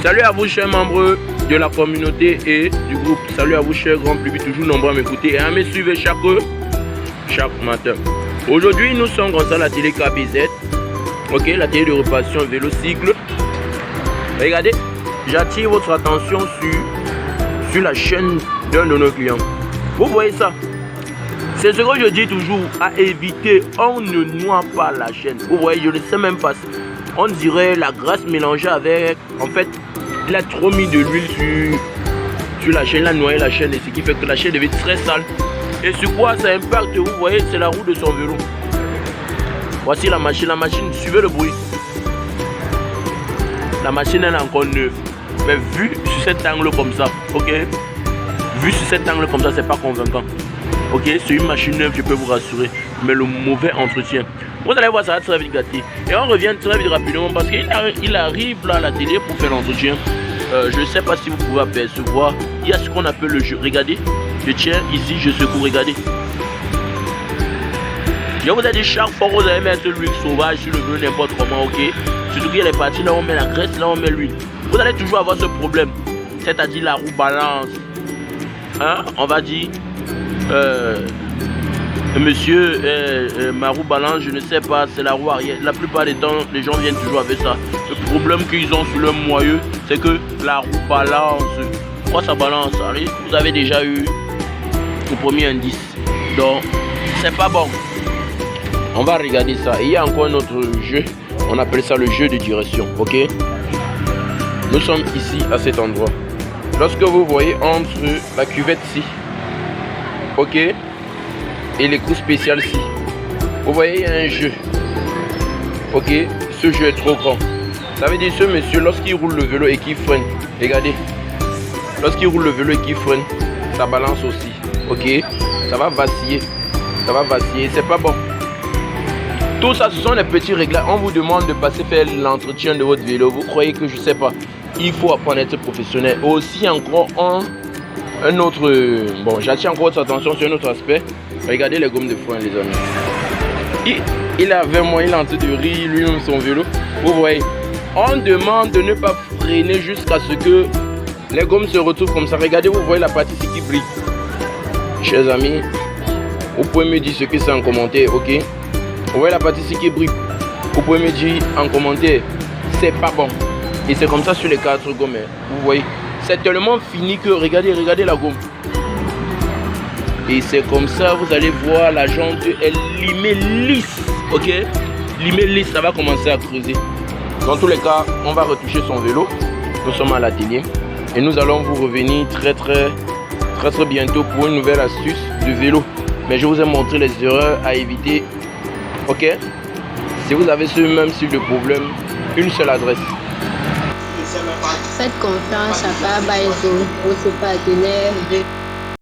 Salut à vous chers membres de la communauté et du groupe. Salut à vous chers grands publics, toujours nombreux à m'écouter et à me suivre chaque matin. Aujourd'hui nous sommes grâce à la télé KBZ. Ok, la télé de réparation vélocycle. Regardez, j'attire votre attention sur la chaîne d'un de nos clients. Vous voyez ça? C'est ce que je dis toujours, à éviter, on ne noie pas la chaîne. Vous voyez, je ne sais même pas. On dirait la graisse mélangée avec, en fait, il a trop mis de l'huile sur la chaîne, il a noyé la chaîne, et ce qui fait que la chaîne devient très sale. Et sur quoi ça impacte? Vous voyez, c'est la roue de son vélo. Voici la machine, suivez le bruit. La machine elle est encore neuve, mais vu sur cet angle comme ça, ok, vu sur cet angle comme ça, c'est pas convaincant. Ok, c'est une machine neuve, je peux vous rassurer, mais le mauvais entretien, vous allez voir, ça va très vite gâter. Et on revient très vite rapidement parce qu'il arrive là à la télé pour faire l'entretien. Je ne sais pas si vous pouvez apercevoir, il y a ce qu'on appelle le jeu. Regardez, je tiens ici, je secoue, regardez. Je vous ai dit, chaque fois que vous allez mettre l'huile sauvage sur le vélo n'importe comment, ok, surtout qu'il y a les parties là où on met la graisse, là où on met l'huile, vous allez toujours avoir ce problème, c'est-à-dire la roue balance. Hein, on va dire, monsieur, ma roue balance, je ne sais pas, c'est la roue arrière. La plupart des temps, les gens viennent toujours avec ça. Le problème qu'ils ont sur leur moyeu, c'est que la roue balance. Pourquoi ça balance? Allez, vous avez déjà eu le premier indice. Donc, c'est pas bon. On va regarder ça. Et il y a encore un autre jeu. On appelle ça le jeu de direction. Ok? Nous sommes ici à cet endroit. Lorsque vous voyez entre la cuvette ici, ok, et l'écrou spécial ici, vous voyez il y a un jeu. Ok, ce jeu est trop grand. Ça veut dire ce monsieur, lorsqu'il roule le vélo et qu'il freine, regardez, lorsqu'il roule le vélo et qu'il freine, ça balance aussi. Ok, ça va vaciller, c'est pas bon. Tout ça, ce sont des petits réglages. On vous demande de passer faire l'entretien de votre vélo. Vous croyez que je sais pas? Il faut apprendre à être professionnel. Aussi encore un autre. Bon, j'attire encore votre attention sur un autre aspect. Regardez les gommes de frein, les amis. Il avait moi, il est en train de rire lui-même son vélo. Vous voyez, on demande de ne pas freiner jusqu'à ce que les gommes se retrouvent comme ça. Regardez, vous voyez la partie ici qui brille. Chers amis, vous pouvez me dire ce que c'est en commentaire, ok? Vous voyez la partie ici qui brille. Vous pouvez me dire en commentaire, c'est pas bon. Et c'est comme ça sur les 4 gommes. Vous voyez, c'est tellement fini que regardez la gomme. Et c'est comme ça, vous allez voir la jante, elle limée lisse. Ok, limée lisse, ça va commencer à creuser. Dans tous les cas, on va retoucher son vélo. Nous sommes à l'atelier et nous allons vous revenir très bientôt pour une nouvelle astuce de vélo. Mais je vous ai montré les erreurs à éviter. Ok, si vous avez ce même type de problème, une seule adresse. Faites confiance à Baba Ezo, votre partenaire de